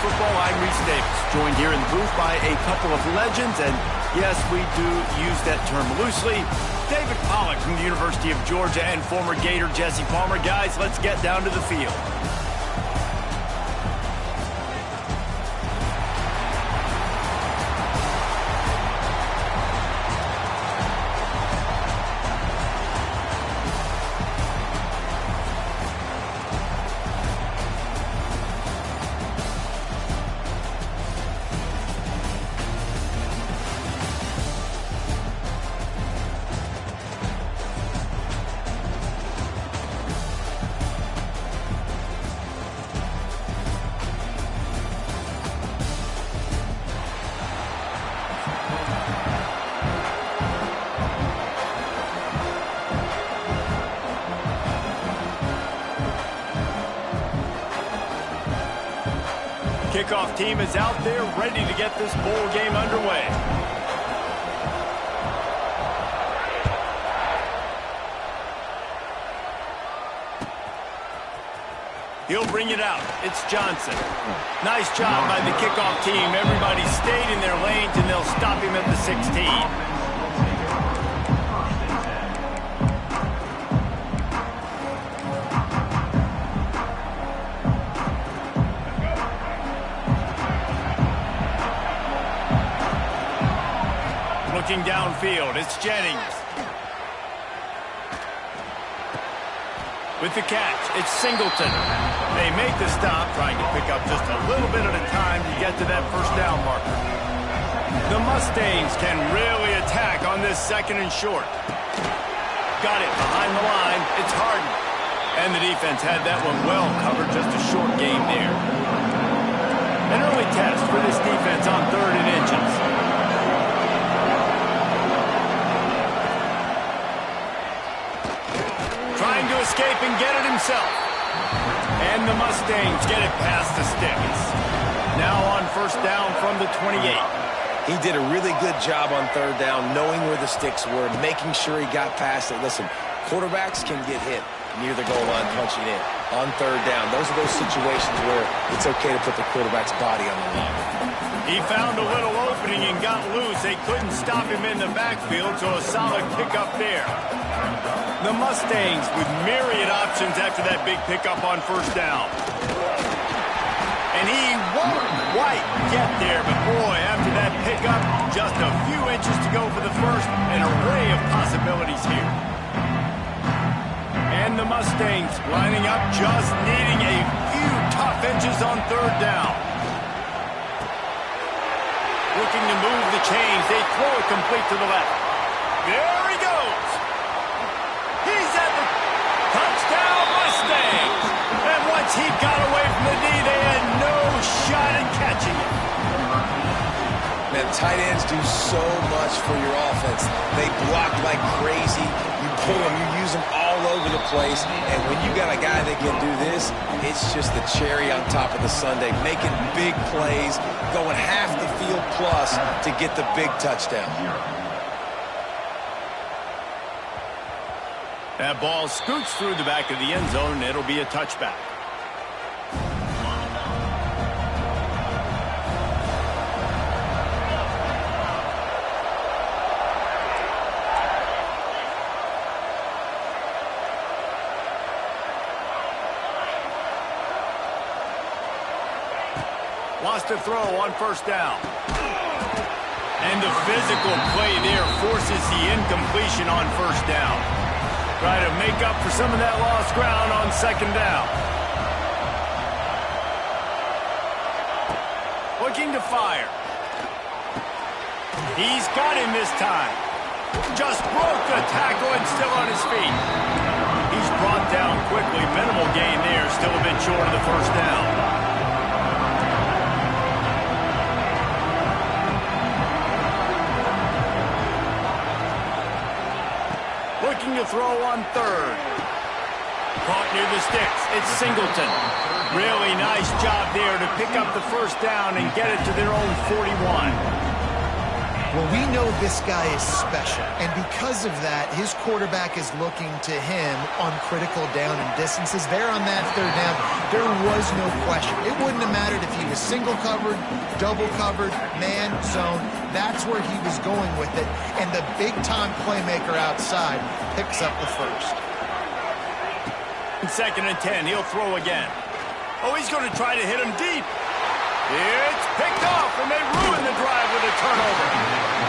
football. I'm Reese Davis, joined here in the booth by a couple of legends, and yes, we do use that term loosely. David Pollack from the University of Georgia and former Gator Jesse Palmer. Guys, let's get down to the field. Kickoff team is out there ready to get this bowl game underway. He'll bring it out. It's Johnson. Nice job by the kickoff team. Everybody stayed in their lanes, and they'll stop him at the 16. Looking downfield, it's Jennings. With the catch, it's Singleton. They make the stop, trying to pick up just a little bit at a time to get to that first down marker. The Mustangs can really attack on this second and short. Got it behind the line, it's Harden. And the defense had that one well covered, just a short game there. An early test for this defense on 3rd and inches. Trying to escape and get it himself. And the Mustangs get it past the sticks. Now on first down from the 28. He did a really good job on 3rd down, knowing where the sticks were, making sure he got past it. Listen, quarterbacks can get hit near the goal line punching in. On 3rd down, those are those situations where it's okay to put the quarterback's body on the line. He found a little opening and got loose. They couldn't stop him in the backfield, so a solid pickup there. The Mustangs with myriad options after that big pickup on first down. And he won't quite get there, but boy, after that pickup, just a few inches to go for the first. An array of possibilities here. And the Mustangs lining up, just needing a few tough inches on 3rd down. Looking to move the chains. They throw it complete to the left. There he goes. He's at the touchdown Mustangs. And once he got away from the knee, they had no shot at catching it. Man, tight ends do so much for your offense. They block like crazy. You pull them, you use them all over the place. And when you got a guy that can do this, it's just the cherry on top of the sundae, making big plays, going half the field plus to get the big touchdown. That ball scoots through the back of the end zone, and it'll be a touchback. Wants to throw on first down. And the physical play there forces the incompletion on first down. Try to make up for some of that lost ground on 2nd down. Looking to fire. He's got him this time. Just broke the tackle and still on his feet. He's brought down quickly. Minimal gain there. Still a bit short of the first down. Looking to throw on 3rd. Caught near the sticks. It's Singleton. Really nice job there to pick up the first down and get it to their own 41. Well, we know this guy is special, and because of that, his quarterback is looking to him on critical down and distances. There on that third down, there was no question. It wouldn't have mattered if he was single covered, double covered, man, zone. That's where he was going with it, and the big-time playmaker outside picks up the first. 2nd and 10, he'll throw again. Oh, he's going to try to hit him deep. It's picked off, and they ruin the drive with a turnover.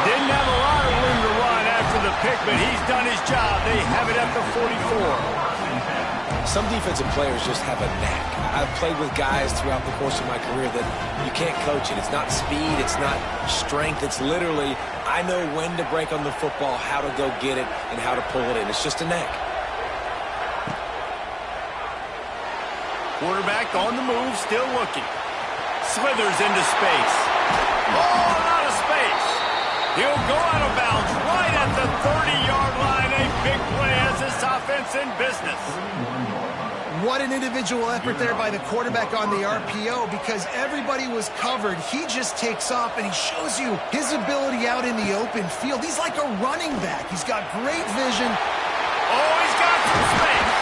Didn't have a lot of room to run after the pick, but he's done his job. They have it at the 44. Some defensive players just have a knack. I've played with guys throughout the course of my career that you can't coach it. It's not speed. It's not strength. It's literally, I know when to break on the football, how to go get it, and how to pull it in. It's just a knack. Quarterback on the move, still looking. Slithers into space. Oh, out of space. He'll go out of bounds right at the 30-yard line. A big play as this offense in business. What an individual effort there by the quarterback on the RPO, because everybody was covered. He just takes off, and he shows you his ability out in the open field. He's like a running back. He's got great vision. Oh, he's got some space.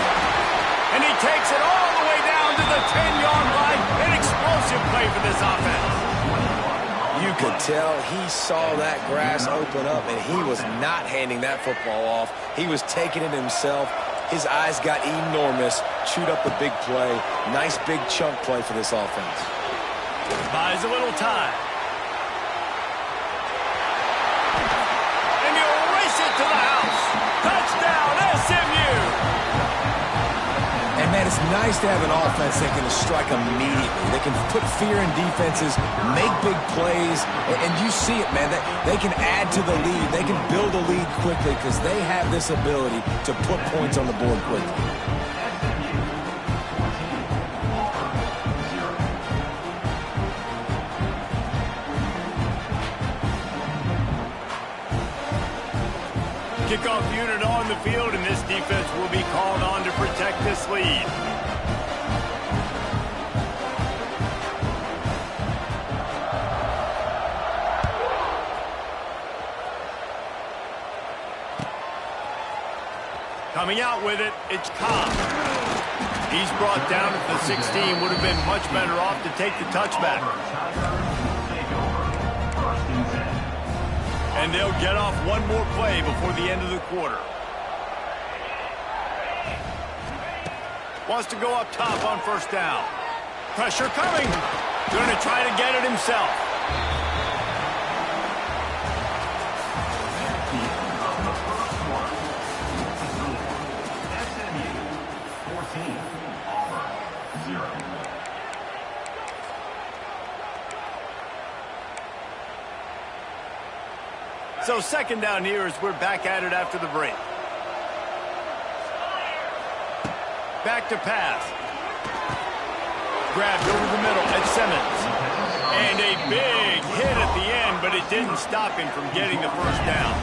And he takes it all the way down to the 10-yard line. An explosive play for this offense. You could tell he saw that grass open up, and he was not handing that football off. He was taking it himself. His eyes got enormous, chewed up the big play. Nice big chunk play for this offense. Buys a little time. And he'll race it to the house. Touchdown, SMU. And, man, it's nice to have an offense that can strike immediately. They can put fear in defenses, make big plays, and you see it, man. They can add to the lead. They can build a lead quickly because they have this ability to put points on the board quickly. Kickoff unit on the field, and this defense will be called on to protect this lead. Coming out with it, it's Cobb. He's brought down at the 16. Would have been much better off to take the touchback. And they'll get off one more play before the end of the quarter. Wants to go up top on 1st down. Pressure coming. Going to try to get it himself. So 2nd down here as we're back at it after the break. Back to pass. Grabbed over the middle at Simmons. And a big hit at the end, but it didn't stop him from getting the 1st down.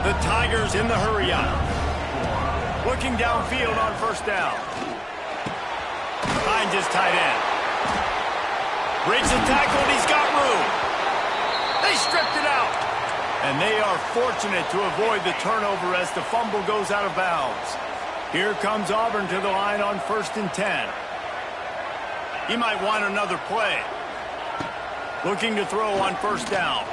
The Tigers in the hurry up. Looking downfield on 1st down. Finds his tight end. Breaks a tackle, and he's got room. They stripped it out. And they are fortunate to avoid the turnover as the fumble goes out of bounds. Here comes Auburn to the line on 1st and 10. He might want another play. Looking to throw on 1st down.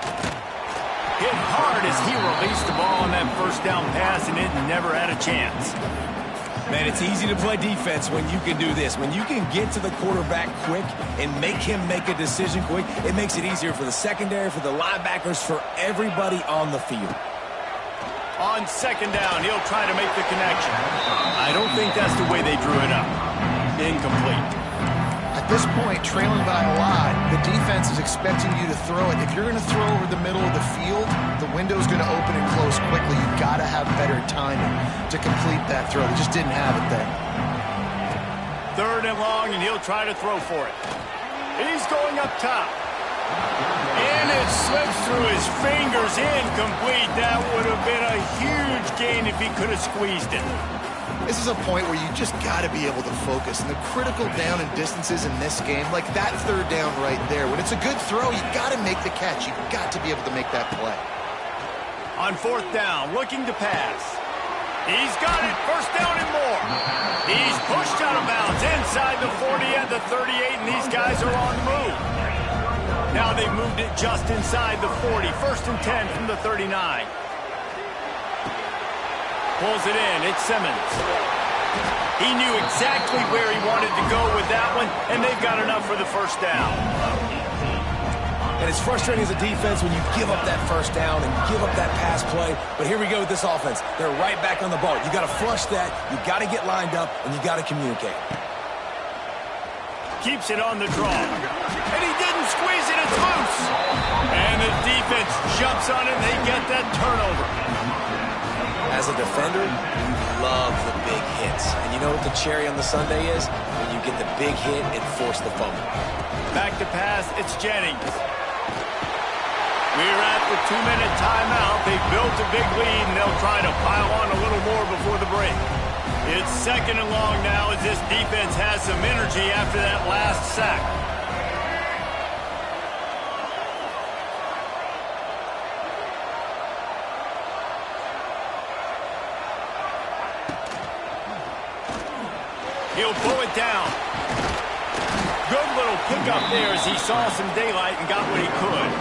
Hit hard as he released the ball on that 1st down pass, and it never had a chance. Man, it's easy to play defense when you can do this. When you can get to the quarterback quick and make him make a decision quick, it makes it easier for the secondary, for the linebackers, for everybody on the field. On 2nd down, he'll try to make the connection. I don't think that's the way they drew it up. Incomplete. At this point, trailing by a lot, the defense is expecting you to throw it. If you're going to throw over the middle of the field, the window's going to open and close quickly. You've got to have better timing to complete that throw. They just didn't have it then. 3rd and long, and he'll try to throw for it. He's going up top. And it slips through his fingers, incomplete. That would have been a huge gain if he could have squeezed it. This is a point where you just got to be able to focus. And the critical down and distances in this game, like that third down right there, when it's a good throw, you got to make the catch. You've got to be able to make that play. On fourth down, looking to pass. He's got it. First down and more. He's pushed out of bounds inside the 40 and the 38, and these guys are on the move. Now they've moved it just inside the 40. First and 10 from the 39. Pulls it in. It's Simmons. He knew exactly where he wanted to go with that one, and they've got enough for the first down. And it's frustrating as a defense when you give up that first down and give up that pass play. But here we go with this offense. They're right back on the ball. You got to flush that. You got to get lined up, and you got to communicate. Keeps it on the draw. And he didn't squeeze it. It's loose. And the defense jumps on it, and they get that turnover. As a defender, you love the big hits. And you know what the cherry on the sundae is? When you get the big hit and force the fumble. Back to pass, it's Jennings. We're at the 2-minute timeout. They built a big lead, and they'll try to pile on a little more before the break. It's second and long now as this defense has some energy after that last sack. He'll pull it down. Good little pickup there as he saw some daylight and got what he could.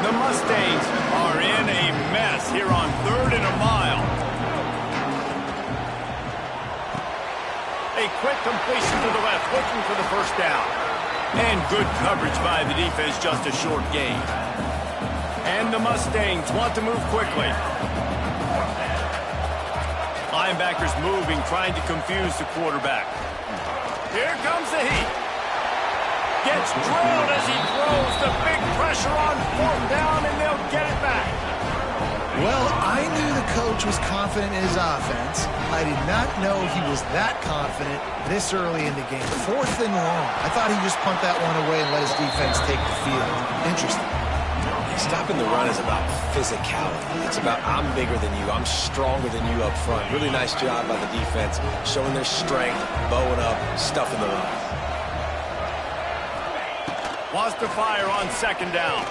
The Mustangs are in a mess here on 3rd and a mile. A quick completion to the left, looking for the first down. And good coverage by the defense, just a short gain. And the Mustangs want to move quickly. Linebackers moving, trying to confuse the quarterback. Here comes the heat. Gets drilled as he throws. The big pressure on 4th down, and they'll get it back. Well, I knew the coach was confident in his offense. I did not know he was that confident this early in the game. 4th and long. I thought he'd just punt that one away and let his defense take the field. Interesting. Stopping the run is about physicality. It's about I'm bigger than you. I'm stronger than you up front. Really nice job by the defense, showing their strength, bowing up, stuffing the run. Wants to fire on 2nd down.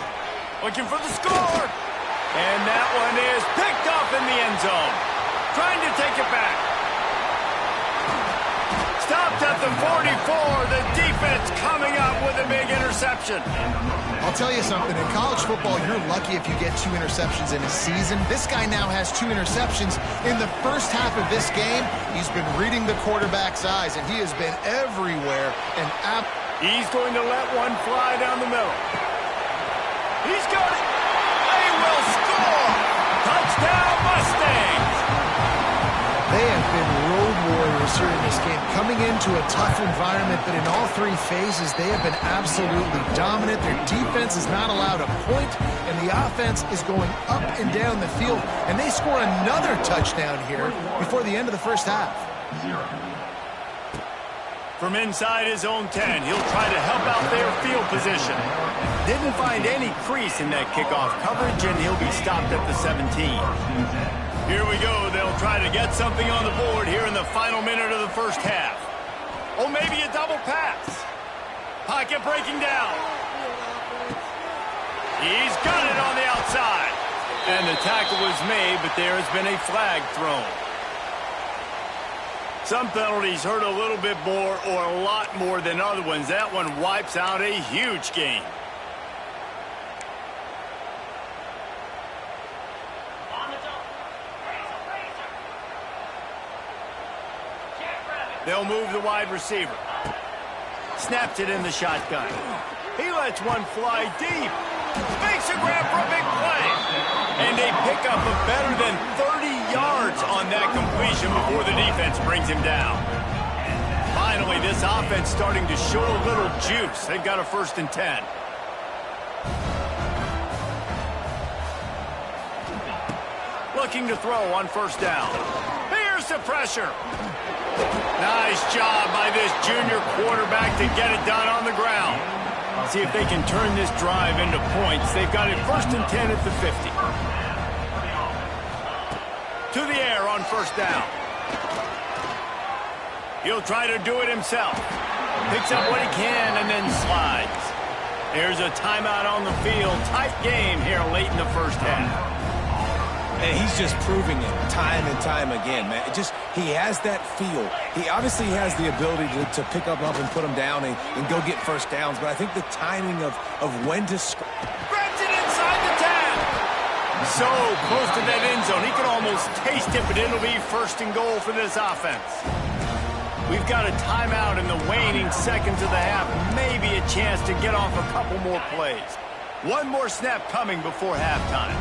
Looking for the score. And that one is picked up in the end zone. Trying to take it back. Stopped at the 44. The defense coming up with a big interception. I'll tell you something. In college football, you're lucky if you get 2 interceptions in a season. This guy now has 2 interceptions. In the first half of this game, he's been reading the quarterback's eyes, and he has been everywhere. And he's going to let one fly down the middle. He's got it. They will score. Touchdown, Mustangs. They have been road warriors here in this game, coming into a tough environment, but in all 3 phases, they have been absolutely dominant. Their defense is not allowed a point, and the offense is going up and down the field, and they score another touchdown here before the end of the first half. From inside his own 10, he'll try to help out their field position. Didn't find any crease in that kickoff coverage, and he'll be stopped at the 17. Here we go. They'll try to get something on the board here in the final minute of the first half. Oh, maybe a double pass. Pocket breaking down. He's got it on the outside. And the tackle was made, but there has been a flag thrown. Some penalties hurt a little bit more or a lot more than other ones. That one wipes out a huge game. They'll move the wide receiver. Snaps it in the shotgun. He lets one fly deep. Makes a grab for a big play. And they pick up a better than 30 yards on that completion before the defense brings him down. Finally, this offense starting to show a little juice. They've got a 1st and 10. Looking to throw on 1st down. Here's the pressure. Nice job by this junior quarterback to get it done on the ground. See if they can turn this drive into points. They've got it 1st and 10 at the 50. To the air on 1st down. He'll try to do it himself. Picks up what he can and then slides. There's a timeout on the field. Tight game here late in the first half. And he's just proving it time and time again, man. He has that feel. He obviously has the ability to pick up and put him down and go get first downs, but I think the timing of when to grabs it inside the 10. So close to that end zone. He can almost taste it, but it'll be first and goal for this offense. We've got a timeout in the waning seconds of the half. Maybe a chance to get off a couple more plays. One more snap coming before halftime.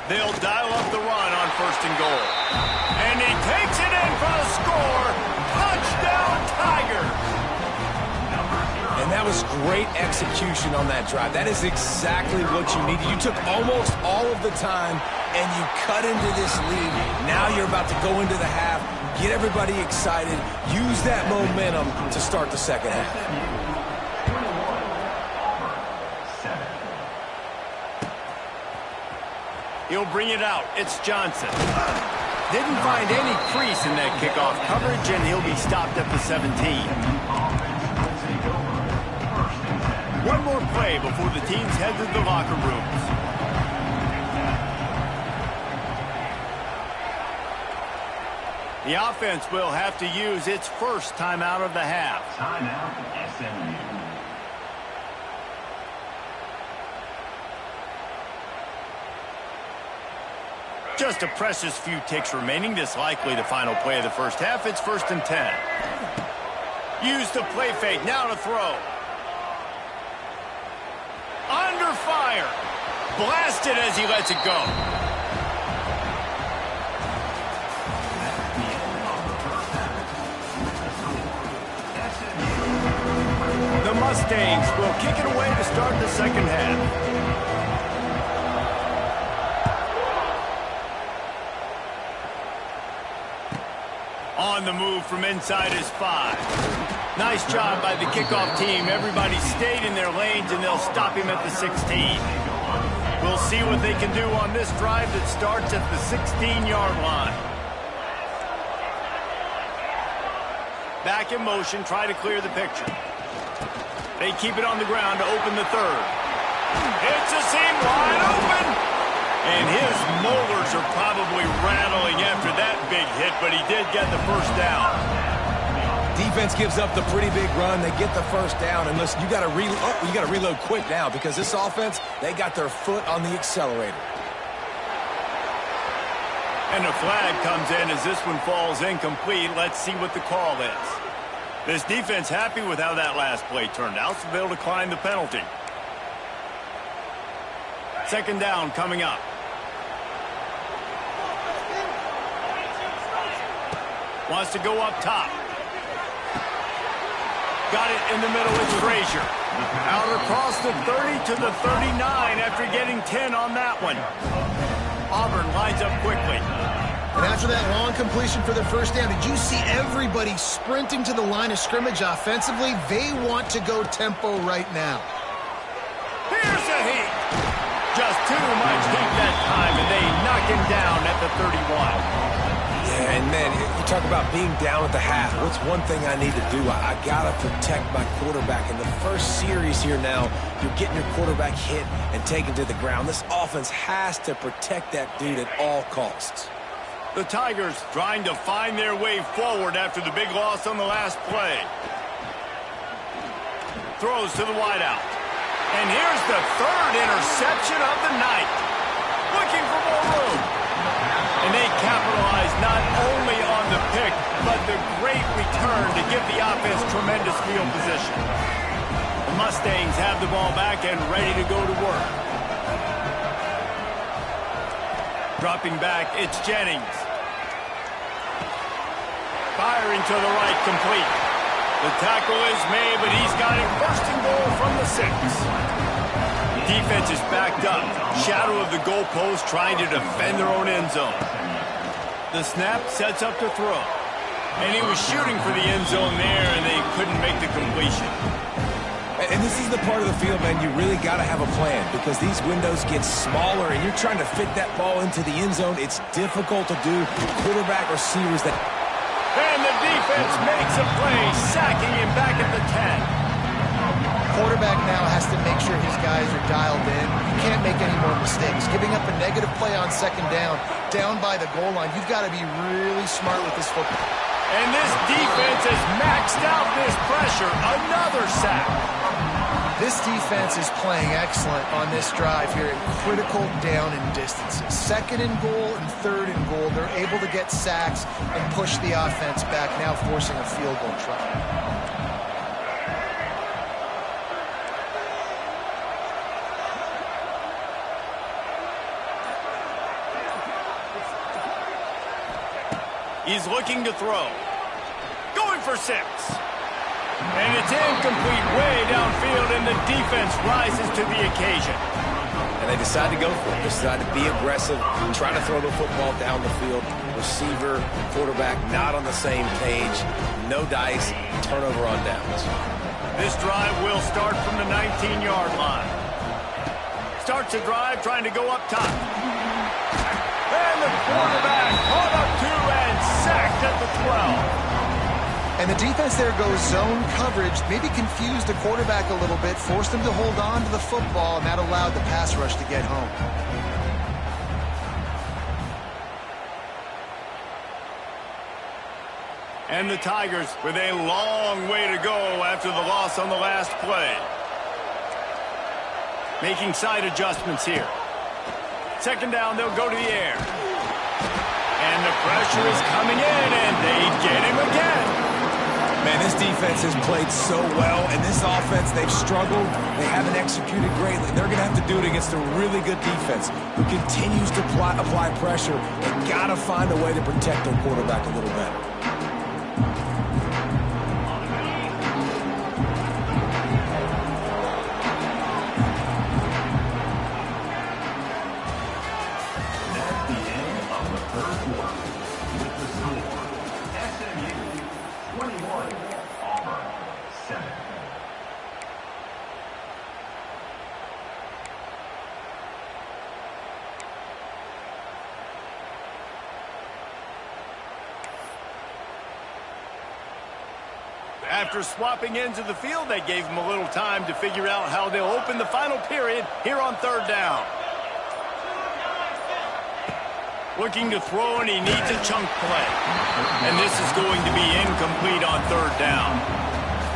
They'll dial up the run on first and goal. And he takes it in for the score. Touchdown, Tigers! And that was great execution on that drive. That is exactly what you needed. You took almost all of the time, and you cut into this lead. Now you're about to go into the half, get everybody excited, use that momentum to start the second half. He'll bring it out. It's Johnson. Didn't find any crease in that kickoff coverage, and he'll be stopped at the 17. One more play before the teams head to the locker rooms. The offense will have to use its first timeout of the half. Timeout, SMU. Just a precious few ticks remaining. This likely the final play of the first half. It's 1st and 10. Use the play fake. Now to throw. Under fire. Blasted as he lets it go. The Mustangs will kick it away to start the second half. On the move from inside his 5. Nice job by the kickoff team. Everybody stayed in their lanes, and they'll stop him at the 16. We'll see what they can do on this drive that starts at the 16-yard line. Back in motion, try to clear the picture. They keep it on the ground to open the 3rd. It's a seam wide open. And his molars are probably rattling after that big hit, but he did get the first down. Defense gives up the pretty big run. They get the first down. And listen, you got to reload quick now because this offense, they got their foot on the accelerator. And a flag comes in as this one falls incomplete. Let's see what the call is. This defense happy with how that last play turned out, so they'll decline the penalty. Second down coming up. Wants to go up top. Got it in the middle with Frazier. Out across the 30 to the 39 after getting 10 on that one. Auburn lines up quickly. And after that long completion for the first down, did you see everybody sprinting to the line of scrimmage offensively? They want to go tempo right now. Here's a heat. Just too much heat that time, and they knock him down at the 31. Yeah, and man, you talk about being down at the half. What's one thing I need to do? I got to protect my quarterback. In the first series here now, you're getting your quarterback hit and taken to the ground. This offense has to protect that dude at all costs. The Tigers trying to find their way forward after the big loss on the last play. Throws to the wideout. And here's the 3rd interception of the night. Looking for more room. And they capitalize not only on the pick, but the great return to give the offense tremendous field position. The Mustangs have the ball back and ready to go to work. Dropping back, it's Jennings. Firing to the right, complete. The tackle is made, but he's got it first and goal from the 6. Defense is backed up. Shadow of the goalpost trying to defend their own end zone. The snap sets up to throw. And he was shooting for the end zone there, and they couldn't make the completion. And this is the part of the field, man, you really got to have a plan because these windows get smaller and you're trying to fit that ball into the end zone. It's difficult to do. Quarterback receivers that... And the defense makes a play, sacking him back at the 10. Quarterback now has to make sure his guys are dialed in. You can't make any more mistakes. Giving up a negative play on second down by the goal line, you've got to be really smart with this football. And this defense has maxed out this pressure. Another sack. This defense is playing excellent on this drive here in critical down and distances. Second and goal and third and goal. They're able to get sacks and push the offense back, now forcing a field goal try. He's looking to throw. Going for 6. And it's incomplete way downfield, and the defense rises to the occasion. And they decide to go for it. They decide to be aggressive, try to throw the football down the field. Receiver, quarterback, not on the same page. No dice, turnover on downs. This drive will start from the 19-yard line. Starts a drive trying to go up top. And the quarterback caught up to and sacked at the 12. And the defense there goes zone coverage, maybe confused the quarterback a little bit, forced him to hold on to the football, and that allowed the pass rush to get home. And the Tigers with a long way to go after the loss on the last play. Making side adjustments here. Second down, they'll go to the air. And the pressure is coming in, and they get him again. Man, this defense has played so well, and this offense, they've struggled. They haven't executed greatly. They're going to have to do it against a really good defense who continues to apply pressure and got to find a way to protect their quarterback a little better. After swapping ends of the field, they gave him a little time to figure out how they'll open the final period here on third down. Looking to throw, and he needs a chunk play. And this is going to be incomplete on third down.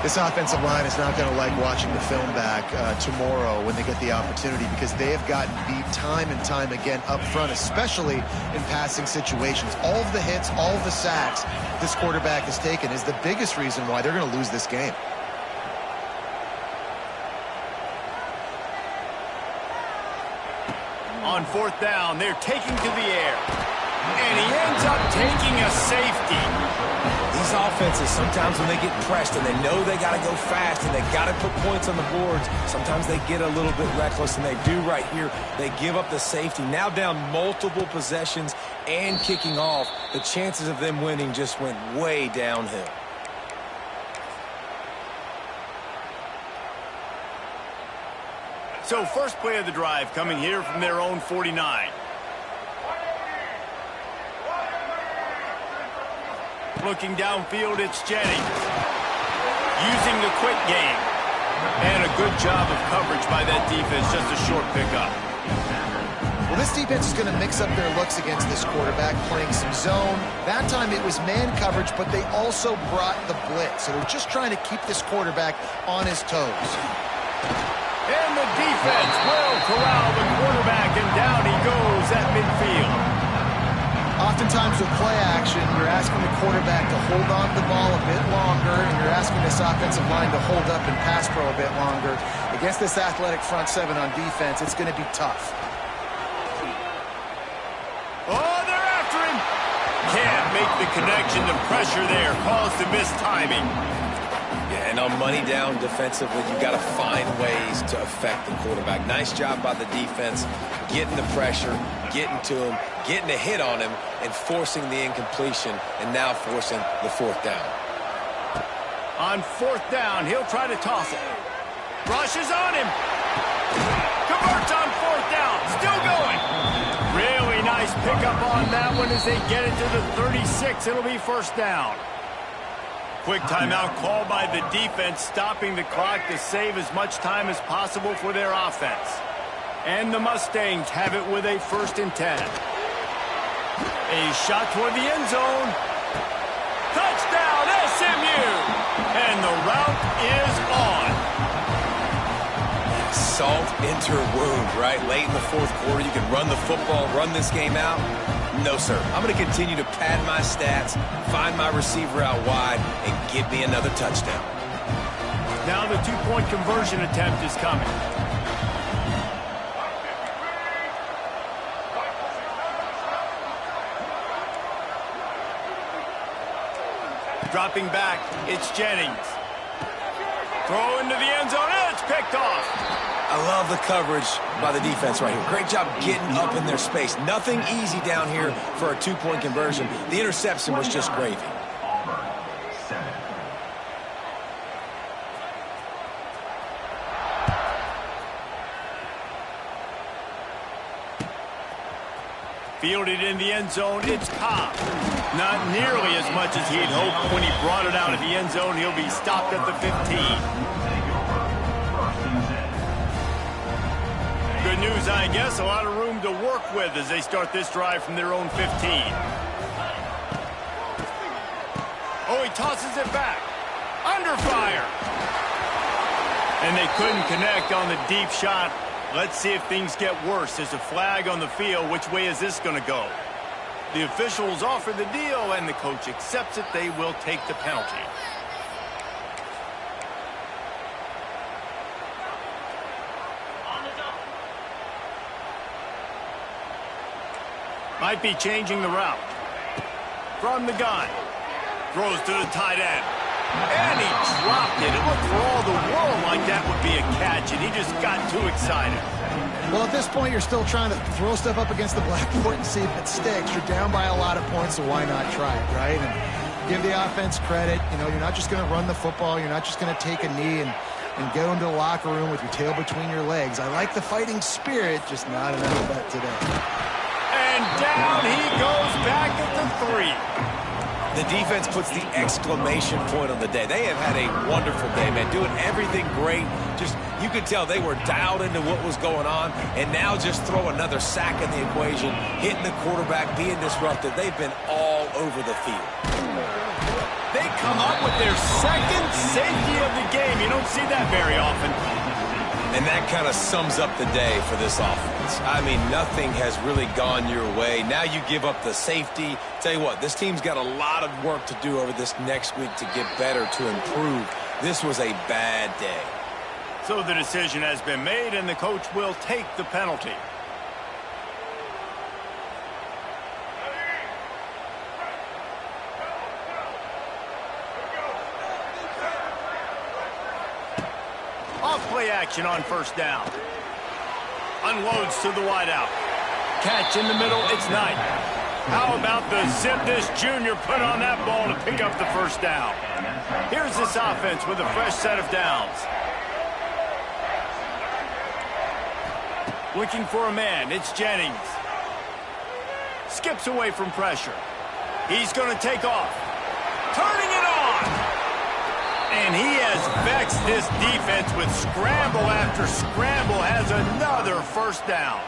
This offensive line is not going to like watching the film back tomorrow when they get the opportunity, because they have gotten beat time and time again up front, especially in passing situations. All of the hits, all of the sacks this quarterback has taken is the biggest reason why they're going to lose this game. On fourth down, they're taking to the air. And he ends up taking a safety. These offenses, sometimes when they get pressed and they know they got to go fast and they got to put points on the boards, sometimes they get a little bit reckless, and they do right here. They give up the safety. Now down multiple possessions and kicking off, the chances of them winning just went way downhill. So first play of the drive coming here from their own 49. Looking downfield, it's Jennings. Using the quick game. And a good job of coverage by that defense, just a short pickup. Well, this defense is going to mix up their looks against this quarterback, playing some zone. That time it was man coverage, but they also brought the blitz. So they're just trying to keep this quarterback on his toes. And the defense will corral the quarterback, and down he goes at midfield. Oftentimes with play action, you're asking the quarterback to hold on to the ball a bit longer, and you're asking this offensive line to hold up and pass pro a bit longer. Against this athletic front seven on defense, it's going to be tough. Oh, they're after him. Can't make the connection. The pressure there caused the missed timing. Yeah, and on money down defensively, you got to find ways to affect the quarterback. Nice job by the defense, getting the pressure, getting to him, getting a hit on him, and forcing the incompletion, and now forcing the fourth down. On fourth down, he'll try to toss it. Rushes on him. Converts on fourth down. Still going. Really nice pickup on that one as they get it to the 36. It'll be first down. Quick timeout called by the defense, stopping the clock to save as much time as possible for their offense. And the Mustangs have it with a 1st and 10. A shot toward the end zone. Touchdown, SMU! And the route is on. Salt into her wound, right? Late in the 4th quarter, you can run the football, run this game out. No, sir. I'm going to continue to pad my stats, find my receiver out wide, and give me another touchdown. Now the 2-point conversion attempt is coming. Dropping back, it's Jennings. Throw into the end zone, and it's picked off. I love the coverage by the defense right here. Great job getting up in their space. Nothing easy down here for a 2-point conversion. The interception was just gravy. Fielded in the end zone, it's Cobb. Not nearly as much as he'd hoped when he brought it out of the end zone. He'll be stopped at the 15. Good news, I guess. A lot of room to work with as they start this drive from their own 15. Oh, he tosses it back. Under fire. And they couldn't connect on the deep shot. Let's see if things get worse. There's a flag on the field. Which way is this going to go? The officials offer the deal, and the coach accepts it. They will take the penalty. Might be changing the route. From the gun. Throws to the tight end. And he dropped it. It looked for all the world like that would be a catch, and he just got too excited. Well, at this point, you're still trying to throw stuff up against the blackboard and see if it sticks. You're down by a lot of points, so why not try it, right? And give the offense credit. You know, you're not just going to run the football. You're not just going to take a knee and go into the locker room with your tail between your legs. I like the fighting spirit, just not enough bet today. And down he goes back at the 3. The defense puts the exclamation point on the day. They have had a wonderful day, man, doing everything great. Just, you could tell they were dialed into what was going on, and now just throw another sack in the equation, hitting the quarterback, being disruptive. They've been all over the field. They come up with their 2nd safety of the game. You don't see that very often. And that kind of sums up the day for this offense. I mean, nothing has really gone your way. Now you give up the safety. Tell you what, this team's got a lot of work to do over this next week to get better, to improve. This was a bad day. So the decision has been made, and the coach will take the penalty. Off-play action on first down. Unloads to the wideout. Catch in the middle, it's Knight. How about the zip this junior put on that ball to pick up the first down? Here's this offense with a fresh set of downs. Looking for a man, it's Jennings. Skips away from pressure. He's going to take off. Turning it on! And he has vexed this defense with scramble after scramble, has another first down.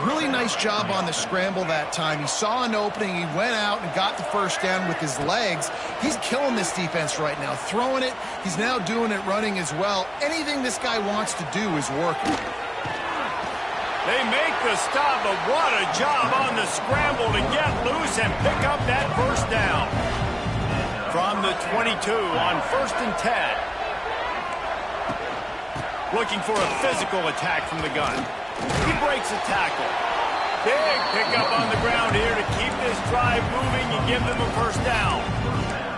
Really nice job on the scramble that time. He saw an opening, he went out and got the first down with his legs. He's killing this defense right now, throwing it. He's now doing it running as well. Anything this guy wants to do is working. They make the stop, but what a job on the scramble to get loose and pick up that first down. From the 22 on 1st and 10. Looking for a physical attack from the gun. He breaks a tackle. Big pickup on the ground here to keep this drive moving and give them a first down.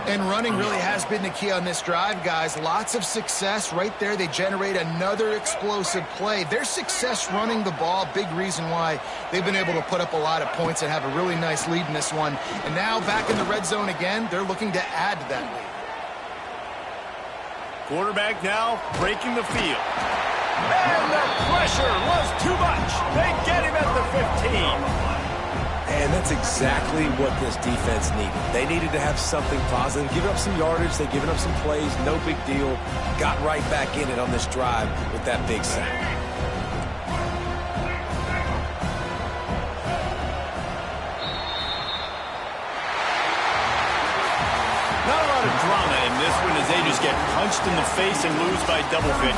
And running really has been the key on this drive, guys. Lots of success right there. They generate another explosive play. Their success running the ball, big reason why they've been able to put up a lot of points and have a really nice lead in this one. And now back in the red zone again, they're looking to add to that lead. Quarterback now breaking the field. And the pressure was too much. They get him at the 15. And that's exactly what this defense needed. They needed to have something positive. Giving up some yardage, they've given up some plays, no big deal. Got right back in it on this drive with that big sack. Not a lot of drama in this one as they just get punched in the face and lose by double figures.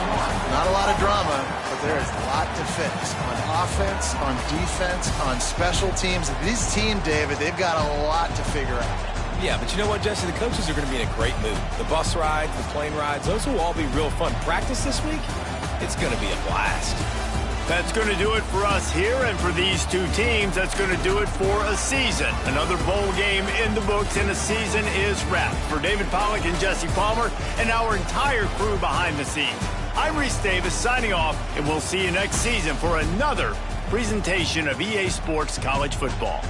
Not a lot of drama, but there is a lot to fix on offense, on defense, on special teams. This team, David, they've got a lot to figure out. Yeah, but you know what, Jesse? The coaches are going to be in a great mood. The bus rides, the plane rides, those will all be real fun. Practice this week, it's going to be a blast. That's going to do it for us here, and for these two teams, that's going to do it for a season. Another bowl game in the books, and a season is wrapped. For David Pollack and Jesse Palmer, and our entire crew behind the scenes, I'm Reese Davis signing off, and we'll see you next season for another presentation of EA Sports College Football.